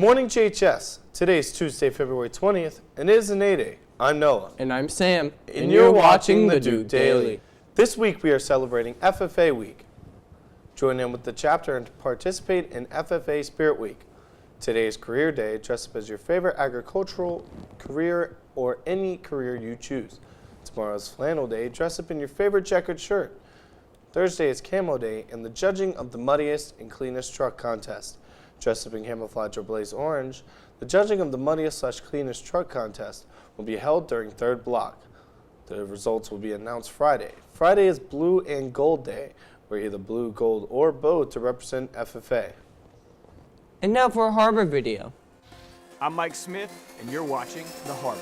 morning, JHS. Today is Tuesday, February 20th, and it is an A-Day. I'm Noah. And I'm Sam. And you're watching the Duke Daily. This week we are celebrating FFA Week. Join in with the chapter and participate in FFA Spirit Week. Today is Career Day. Dress up as your favorite agricultural career or any career you choose. Tomorrow is Flannel Day. Dress up in your favorite checkered shirt. Thursday is Camo Day and the judging of the muddiest and cleanest truck contest. Dress up in camouflage or blaze orange. The judging of the muddiest/cleanest truck contest will be held during third block. The results will be announced Friday. Friday is Blue and Gold Day. Wear either blue, gold, or both to represent FFA. And now for a Harbor video. I'm Mike Smith, and you're watching The Harbor.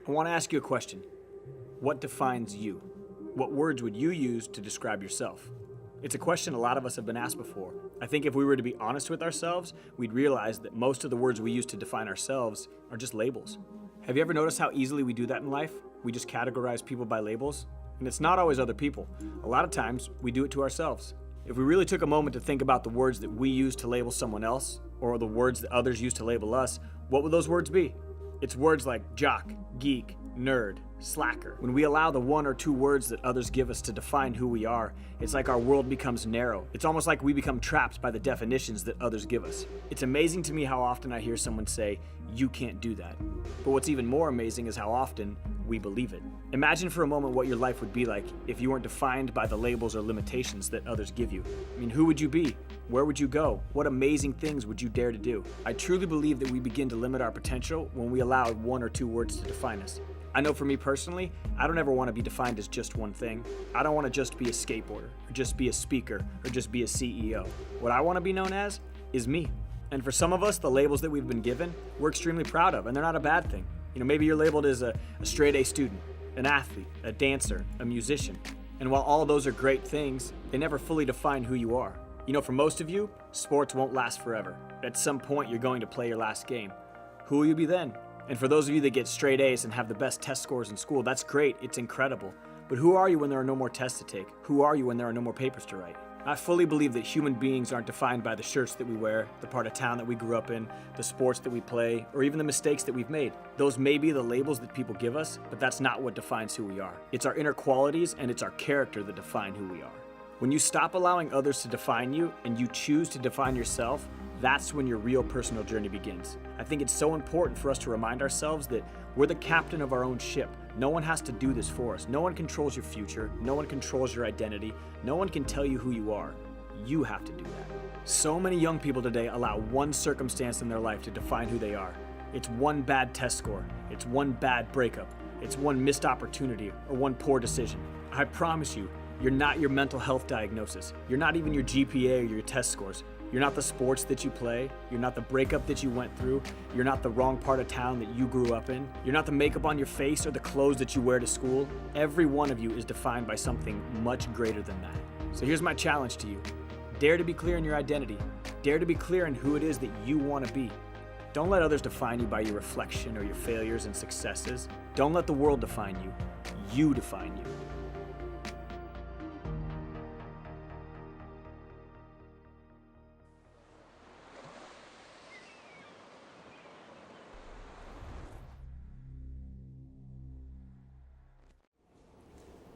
I want to ask you a question. What defines you? What words would you use to describe yourself? It's a question a lot of us have been asked before. I think if we were to be honest with ourselves, we'd realize that most of the words we use to define ourselves are just labels. Have you ever noticed how easily we do that in life? We just categorize people by labels. And it's not always other people. A lot of times, we do it to ourselves. If we really took a moment to think about the words that we use to label someone else, or the words that others use to label us, what would those words be? It's words like jock, geek, nerd, slacker. When we allow the one or two words that others give us to define who we are, it's like our world becomes narrow. It's almost like we become trapped by the definitions that others give us. It's amazing to me how often I hear someone say, "You can't do that." But what's even more amazing is how often we believe it. Imagine for a moment what your life would be like if you weren't defined by the labels or limitations that others give you. I mean, who would you be? Where would you go? What amazing things would you dare to do? I truly believe that we begin to limit our potential when we allow one or two words to define us. I know for me personally, I don't ever want to be defined as just one thing. I don't want to just be a skateboarder, or just be a speaker, or just be a CEO. What I want to be known as is me. And for some of us, the labels that we've been given, we're extremely proud of, and they're not a bad thing. You know, maybe you're labeled as a straight A student, an athlete, a dancer, a musician. And while all of those are great things, they never fully define who you are. You know, for most of you, sports won't last forever. At some point, you're going to play your last game. Who will you be then? And for those of you that get straight A's and have the best test scores in school, that's great, it's incredible. But who are you when there are no more tests to take? Who are you when there are no more papers to write? I fully believe that human beings aren't defined by the shirts that we wear, the part of town that we grew up in, the sports that we play, or even the mistakes that we've made. Those may be the labels that people give us, but that's not what defines who we are. It's our inner qualities and it's our character that define who we are. When you stop allowing others to define you and you choose to define yourself, that's when your real personal journey begins. I think it's so important for us to remind ourselves that we're the captain of our own ship. No one has to do this for us. No one controls your future. No one controls your identity. No one can tell you who you are. You have to do that. So many young people today allow one circumstance in their life to define who they are. It's one bad test score. It's one bad breakup. It's one missed opportunity or one poor decision. I promise you, you're not your mental health diagnosis. You're not even your GPA or your test scores. You're not the sports that you play. You're not the breakup that you went through. You're not the wrong part of town that you grew up in. You're not the makeup on your face or the clothes that you wear to school. Every one of you is defined by something much greater than that. So here's my challenge to you. Dare to be clear in your identity. Dare to be clear in who it is that you want to be. Don't let others define you by your reflection or your failures and successes. Don't let the world define you. You define you.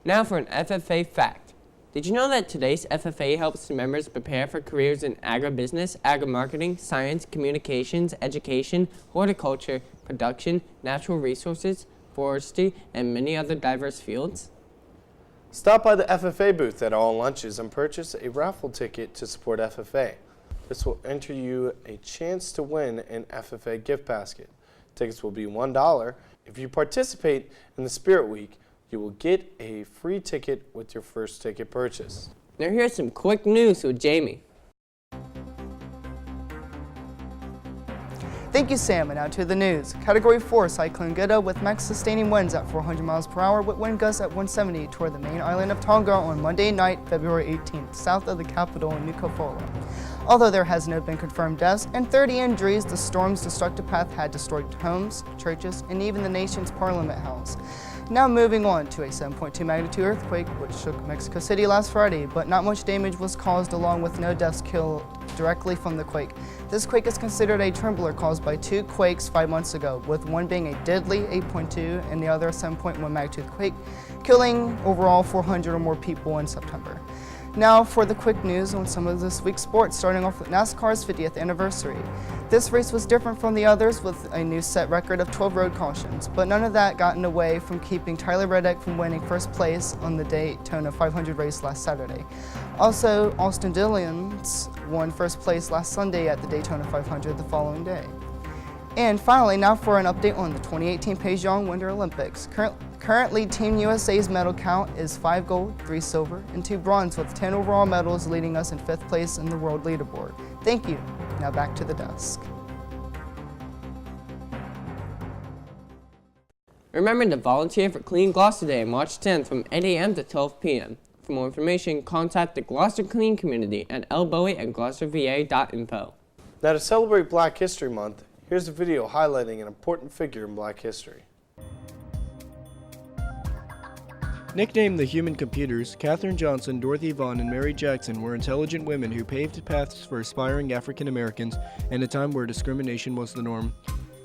Now for an FFA fact. Did you know that today's FFA helps members prepare for careers in agribusiness, agri-marketing, science, communications, education, horticulture, production, natural resources, forestry, and many other diverse fields? Stop by the FFA booth at all lunches and purchase a raffle ticket to support FFA. This will enter you a chance to win an FFA gift basket. Tickets will be $1. If you participate in the Spirit Week, you will get a free ticket with your first ticket purchase. Now here's some quick news with Jamie. Thank you, Sam. And now to the news. Category 4 Cyclone Gita with max sustaining winds at 400 miles per hour with wind gusts at 170 toward the main island of Tonga on Monday night, February 18th, south of the capital in Nuku'alofa. Although there has no been confirmed deaths and 30 injuries, the storm's destructive path had destroyed homes, churches, and even the nation's Parliament House. Now moving on to a 7.2 magnitude earthquake which shook Mexico City last Friday, but not much damage was caused along with no deaths killed directly from the quake. This quake is considered a trembler caused by 2 quakes 5 months ago, with one being a deadly 8.2 and the other a 7.1 magnitude quake, killing overall 400 or more people in September. Now for the quick news on some of this week's sports, starting off with NASCAR's 50th anniversary. This race was different from the others with a new set record of 12 road cautions, but none of that got in the way from keeping Tyler Reddick from winning first place on the Daytona 500 race last Saturday. Also, Austin Dillon's won first place last Sunday at the Daytona 500 the following day. And finally, now for an update on the 2018 Pyeongchang Winter Olympics. Currently, Team USA's medal count is 5 gold, 3 silver, and 2 bronze, with 10 overall medals leading us in 5th place in the world leaderboard. Thank you. Now back to the desk. Remember to volunteer for Clean Gloucester Day, March 10th from 8 a.m. to 12 p.m. For more information, contact the Gloucester Clean Community at lbowie@gloucesterva.info. Now to celebrate Black History Month, here's a video highlighting an important figure in Black history. Nicknamed the Human Computers, Katherine Johnson, Dorothy Vaughan, and Mary Jackson were intelligent women who paved paths for aspiring African Americans in a time where discrimination was the norm.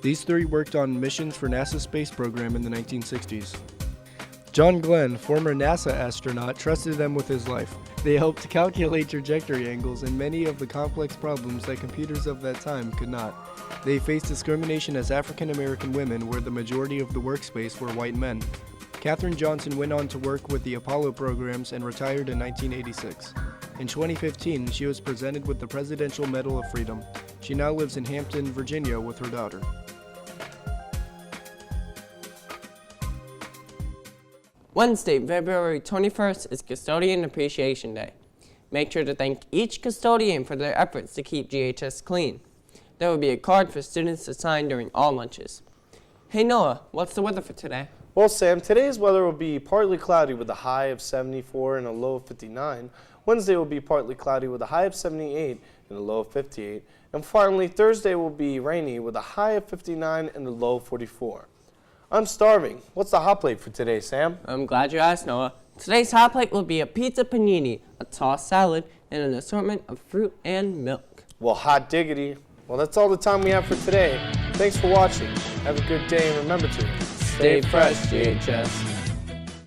These 3 worked on missions for NASA's space program in the 1960s. John Glenn, former NASA astronaut, trusted them with his life. They helped calculate trajectory angles and many of the complex problems that computers of that time could not. They faced discrimination as African American women, where the majority of the workspace were white men. Katherine Johnson went on to work with the Apollo programs and retired in 1986. In 2015, she was presented with the Presidential Medal of Freedom. She now lives in Hampton, Virginia with her daughter. Wednesday, February 21st is Custodian Appreciation Day. Make sure to thank each custodian for their efforts to keep GHS clean. There will be a card for students to sign during all lunches. Hey Noah, what's the weather for today? Well, Sam, today's weather will be partly cloudy with a high of 74 and a low of 59. Wednesday will be partly cloudy with a high of 78 and a low of 58. And finally, Thursday will be rainy with a high of 59 and a low of 44. I'm starving. What's the hot plate for today, Sam? I'm glad you asked, Noah. Today's hot plate will be a pizza panini, a tossed salad, and an assortment of fruit and milk. Well, hot diggity. Well, that's all the time we have for today. Thanks for watching. Have a good day, and remember to Stay fresh, GHS.